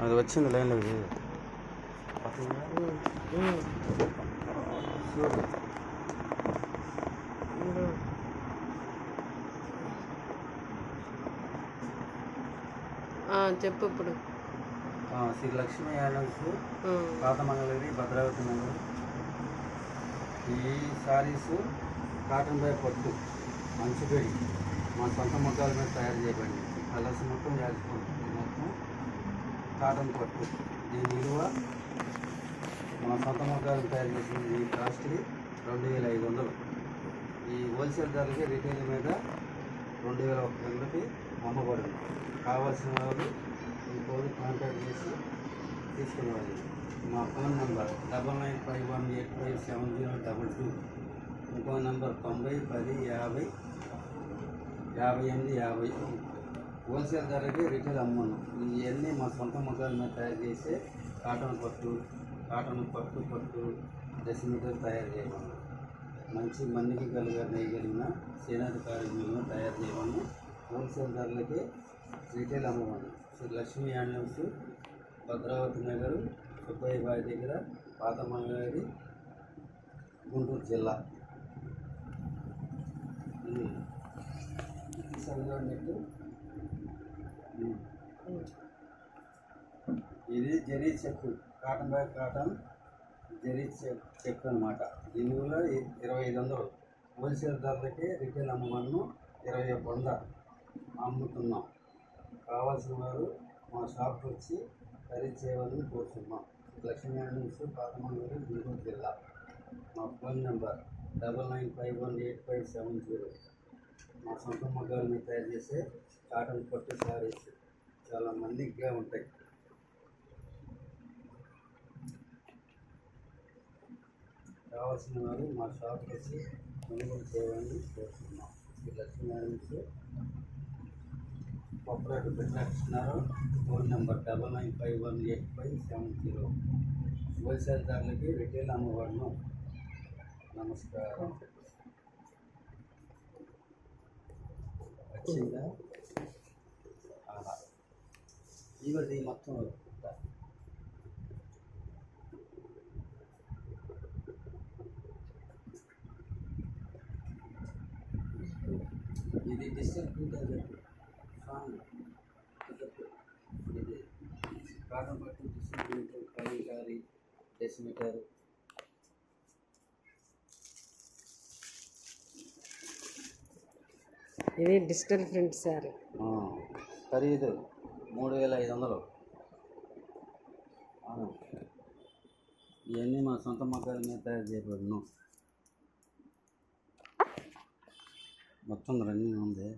అది వచ్చింది లైన్లో ఇది చెప్పు ఇప్పుడు. శ్రీ లక్ష్మీ యాలన్స్ పాత మంగళగిరి భద్రావతి నగర్. ఈ శారీస్ కాటన్ బై పట్టు మంచిగడి మా సొంత ముగ్గాల మీద తయారు చేయబడింది. కలర్స్ మొత్తం వేసుకుంటుంది. మొత్తం కాటన్ పట్టు. దీని విలువ మా సొంత ముగ్గాలు తయారు చేసింది. ఈ కాస్ట్లీ 2500. ఈ హోల్సేల్ ధరలకి రిటైల్ మీద 2100కి అమ్మబడింది. కావాల్సిన వాళ్ళు ఈ కోడ్ కాంటాక్ట్ చేసి తీసుకునేవాళ్ళు. మా ఫోన్ నెంబర్ 9951857022. ఇంకో నెంబర్ 9010505850. హోల్సేల్ ధరకి రిటైల్ అమ్మను. ఇవన్నీ మా సొంత ముగ్గాల మీద తయారు చేసే కాటన్ పట్టు డెసిమీటర్ తయారు చేయమన్నాం. మంచి మన్నిక నేయగలిగిన చేనేత కార్మికులను తయారు చేయమని హోల్సేల్ ధరలకి రిటైల్ అమ్మమని. శ్రీ లక్ష్మీ హ్యాండ్లూమ్స్ భద్రావతి నగర్ సుబ్బయ్య బావి దగ్గర పాత మంగళగిరి గుంటూరు జిల్లా. ఇది zari check cotton by cotton zari check అనమాట. దీని వల్ల 2500. హోల్సేల్ ధరలకి రిటైల్ అమ్మమన్ను 2100 అమ్ముతున్నాం. కావాల్సిన వారు మా షాప్కి వచ్చి ఖరీదు చేయవాలని కోరుతున్నాం. లక్ష్మీ హ్యాండ్లూమ్స్ పాత మంగళగిరి గుంటూరు జిల్లా. మా ఫోన్ నెంబర్ 99518570. మా సొంత మగ్గాల మీద తయారు చేసే కాటన్ పట్టు శారీస్ చాలా మన్నికగా ఉంటాయి. కావాల్సిన వారు మా షాప్కి వచ్చి కొనుగోలు చేయాలని కోరుతున్నాం. శ్రీ లక్ష్మీ హ్యాండ్లూమ్స్ కొప్పరేటు పెట్టినారు. Phone number 99518570. హోల్సేల్ ధరలకి రిటైల్ అమ్మబడును. నమస్కారం. వచ్చిందా? ఇవది మొత్తం ఇది డిజిటల్ ప్రింట్. ఇది కాటన్ పట్టు డిజిటల్ ప్రింట్ కైగారి డెసిమీటర్. ఇది డిజిటల్ ప్రింట్ సారీ. ఖరీదు 3500. ఇవన్నీ మా సొంత మగ్గాల మీద తయారు చేయబడిను. మొత్తం రన్నింగ్ ఉంది.